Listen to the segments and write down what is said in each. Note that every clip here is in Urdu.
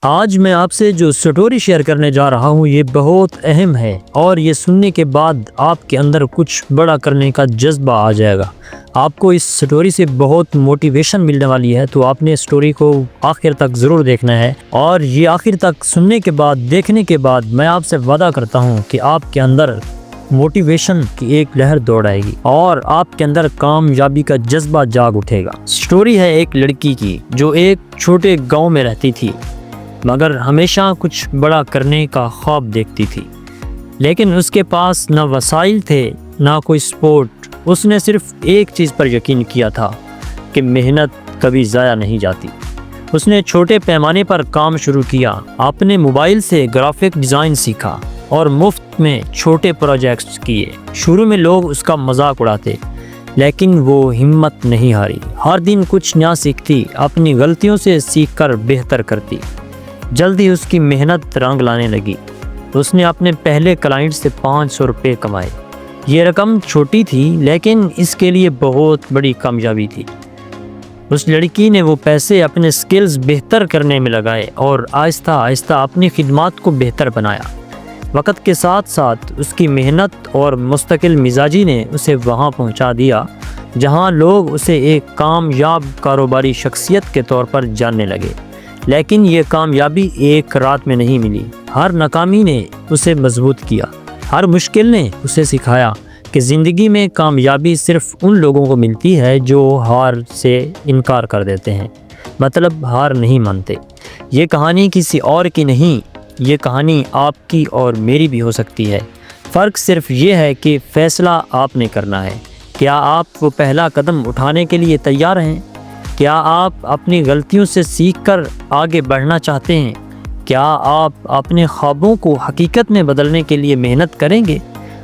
آج میں آپ سے جو سٹوری شیئر کرنے جا رہا ہوں یہ بہت اہم ہے اور یہ سننے کے بعد آپ کے اندر کچھ بڑا کرنے کا جذبہ آ جائے گا۔ آپ کو اس سٹوری سے بہت موٹیویشن ملنے والی ہے، تو آپ نے سٹوری کو آخر تک ضرور دیکھنا ہے، اور یہ آخر تک سننے کے بعد دیکھنے کے بعد میں آپ سے وعدہ کرتا ہوں کہ آپ کے اندر موٹیویشن کی ایک لہر دوڑ آئے گی اور آپ کے اندر کامیابی کا جذبہ جاگ اٹھے گا۔ سٹوری ہے ایک لڑکی کی جو ایک چھوٹے گاؤں میں رہتی تھی، مگر ہمیشہ کچھ بڑا کرنے کا خواب دیکھتی تھی، لیکن اس کے پاس نہ وسائل تھے نہ کوئی سپورٹ۔ اس نے صرف ایک چیز پر یقین کیا تھا کہ محنت کبھی ضائع نہیں جاتی۔ اس نے چھوٹے پیمانے پر کام شروع کیا، اپنے موبائل سے گرافک ڈیزائن سیکھا اور مفت میں چھوٹے پروجیکٹس کیے۔ شروع میں لوگ اس کا مذاق اڑاتے، لیکن وہ ہمت نہیں ہاری۔ ہر دن کچھ نیا سیکھتی، اپنی غلطیوں سے سیکھ کر بہتر کرتی۔ جلدی اس کی محنت رنگ لانے لگی۔ اس نے اپنے پہلے کلائنٹ سے 500 روپے کمائے۔ یہ رقم چھوٹی تھی، لیکن اس کے لیے بہت بڑی کامیابی تھی۔ اس لڑکی نے وہ پیسے اپنے سکلز بہتر کرنے میں لگائے اور آہستہ آہستہ اپنی خدمات کو بہتر بنایا۔ وقت کے ساتھ ساتھ اس کی محنت اور مستقل مزاجی نے اسے وہاں پہنچا دیا جہاں لوگ اسے ایک کامیاب کاروباری شخصیت کے طور پر جاننے لگے۔ لیکن یہ کامیابی ایک رات میں نہیں ملی۔ ہر ناکامی نے اسے مضبوط کیا، ہر مشکل نے اسے سکھایا کہ زندگی میں کامیابی صرف ان لوگوں کو ملتی ہے جو ہار سے انکار کر دیتے ہیں، مطلب ہار نہیں مانتے۔ یہ کہانی کسی اور کی نہیں، یہ کہانی آپ کی اور میری بھی ہو سکتی ہے۔ فرق صرف یہ ہے کہ فیصلہ آپ نے کرنا ہے۔ کیا آپ وہ پہلا قدم اٹھانے کے لیے تیار ہیں؟ کیا آپ اپنی غلطیوں سے سیکھ کر آگے بڑھنا چاہتے ہیں؟ کیا آپ اپنے خوابوں کو حقیقت میں بدلنے کے لیے محنت کریں گے؟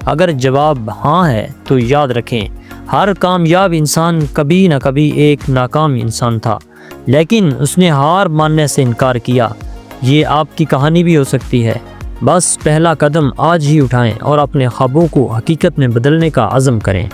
اگر جواب ہاں ہے تو یاد رکھیں، ہر کامیاب انسان کبھی نہ کبھی ایک ناکام انسان تھا، لیکن اس نے ہار ماننے سے انکار کیا۔ یہ آپ کی کہانی بھی ہو سکتی ہے۔ بس پہلا قدم آج ہی اٹھائیں اور اپنے خوابوں کو حقیقت میں بدلنے کا عزم کریں۔